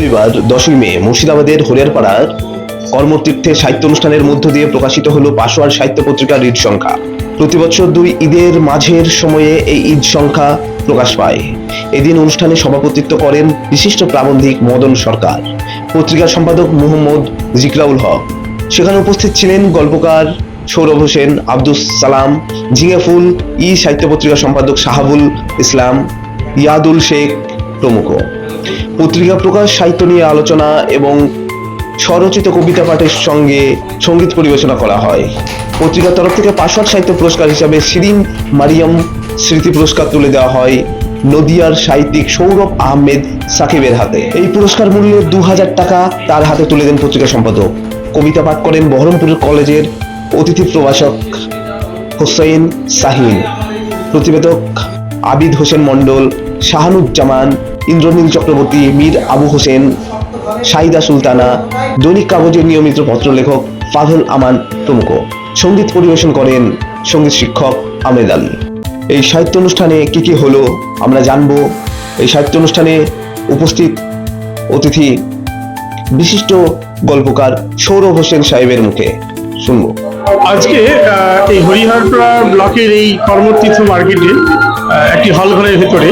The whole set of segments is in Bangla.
বৃহস্পতিবার 10ই মে মুর্শিদাবাদের হরিয়ারপাড়ার কর্মতীর্থে সাহিত্য অনুষ্ঠানের মধ্য দিয়ে প্রকাশিত হলো পাশোয়ার সাহিত্য পত্রিকার ঈদ সংখ্যা। প্রতি বছর 2 ঈদের মাঝের সময়ে এই ঈদ সংখ্যা প্রকাশ পায়। এদিন অনুষ্ঠানে সভাপতিত্ব করেন বিশিষ্ট প্রাবন্ধিক মদন সরকার, পত্রিকার সম্পাদক মোহাম্মদ জিকরাউল হক। সেখানে উপস্থিত ছিলেন গল্পকার সৌরভ হোসেন, আব্দুস সালাম, ঝিঙেফুল, সাহিত্য পত্রিকা সম্পাদক সাহাবুল ইসলাম, ইয়াদুল শেখ প্রমুখ। পত্রিকা প্রকাশ, সাহিত্য নিয়ে আলোচনা এবং স্বরচিত কবিতা পাঠের সঙ্গে সঙ্গীত পরিবেশনা করা হয়। পত্রিকার তরফ থেকে পাশোয়ার সাহিত্য পুরস্কার হিসাবে শিরিন মারিয়াম স্মৃতি পুরস্কার তুলে দেওয়া হয় নদিয়ার সাহিত্যিক সৌরভ আহমেদ সাকিবের হাতে। এই পুরস্কার মূল্য 2000 টাকা তার হাতে তুলে দেন পত্রিকা সম্পাদক। কবিতা পাঠ করেন বহরমপুরের কলেজের অতিথি প্রভাষক হোসেন শাহিন, প্রতিবেদক আবিদ হোসেন মন্ডল, শাহানুজ্জামান, ইন্দ্রনীল চক্রবর্তী, মীর আবু হোসেন, শাহিদা সুলতানা, দৈনিক কাগজের নিয়মিত পত্রলেখক ফাজল আমান প্রমুখ। সঙ্গীত পরিবেশন করেন সঙ্গীত শিক্ষক আহমেদ আলী। এই সাহিত্য অনুষ্ঠানে কি হলো আমরা জানবো এই সাহিত্য অনুষ্ঠানে উপস্থিত অতিথি বিশিষ্ট গল্পকার সৌরভ হোসেন সাহেবের মুখে শুনবো। আজকে এই হরিহরপাড়া ব্লকের এই কর্মতীর্থ মার্কেটে একটি হল ঘরের ভেতরে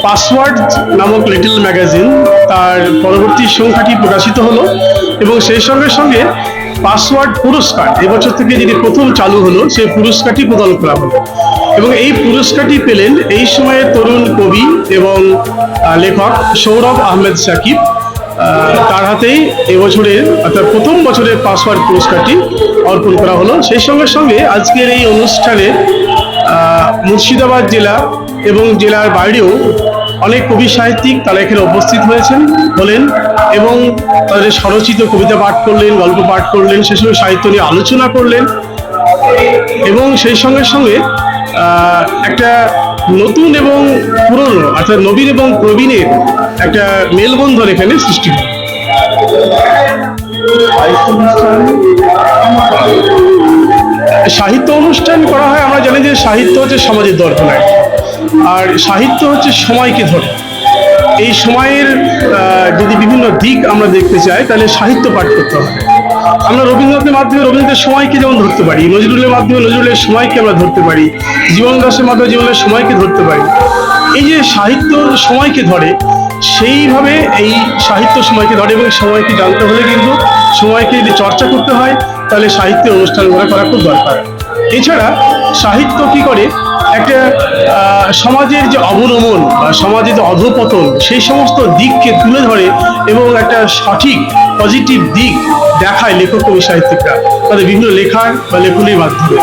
পাসওয়ার্ড নামক লিটল ম্যাগাজিন তার পরবর্তী সংখ্যাটি প্রকাশিত হলো এবং সেই সঙ্গে সঙ্গে পাসওয়ার্ড পুরস্কার এবছর থেকে যেটি প্রথম চালু হলো সেই পুরস্কারটি প্রদান করা হলো এবং এই পুরস্কারটি পেলেন এই সময়ের তরুণ কবি এবং লেখক সৌরভ আহমেদ সাকিব। তার হাতেই এবছরের অর্থাৎ প্রথম বছরের পাসওয়ার্ড পুরস্কারটি অর্পণ করা হলো। সেই সঙ্গে সঙ্গে আজকের এই অনুষ্ঠানে মুর্শিদাবাদ জেলা এবং জেলার বাইরেও অনেক কবি সাহিত্যিক তারা এখানে উপস্থিত হলেন এবং তাদের স্বরচিত কবিতা পাঠ করলেন, গল্প পাঠ করলেন, সে সময় সাহিত্য নিয়ে আলোচনা করলেন এবং সেই সঙ্গে সঙ্গে একটা নতুন এবং পুরনো অর্থাৎ নবীন এবং প্রবীণের একটা মেলবন্ধন এখানে সৃষ্টি হয়। সাহিত্য অনুষ্ঠান করা হয়, আমরা জানি যে সাহিত্য হচ্ছে সমাজের দর্পণ, আর সাহিত্য হচ্ছে সময়কে ধরে। এই সময়ের যদি বিভিন্ন দিক আমরা দেখতে চাই তাহলে সাহিত্য পাঠ করতে হবে। আমরা রবীন্দ্রনাথের মাধ্যমে রবীন্দ্রের সময়কে যেমন ধরতে পারি, নজরুলের মাধ্যমে নজরুলের সময়কে আমরা ধরতে পারি, জীবন দাসের মাধ্যমে জীবনের সময়কে ধরতে পারি। এই যে সাহিত্য সময়কে ধরে, সেইভাবে এই সাহিত্য সময়কে ধরে এবং সময়কে জানতে হলে কিন্তু সময়কে যদি চর্চা করতে হয় তাহলে সাহিত্যের অনুষ্ঠানগুলো করা খুব দরকার। এছাড়া সাহিত্য কি করে একটা সমাজের যে অবনমন বা সমাজের যে অধঃপতন সেই সমস্ত দিককে তুলে ধরে এবং একটা সঠিক পজিটিভ দিক দেখায় লেখক কবি সাহিত্যিকরা তাদের বিভিন্ন লেখার বা লেখনীর মাধ্যমে।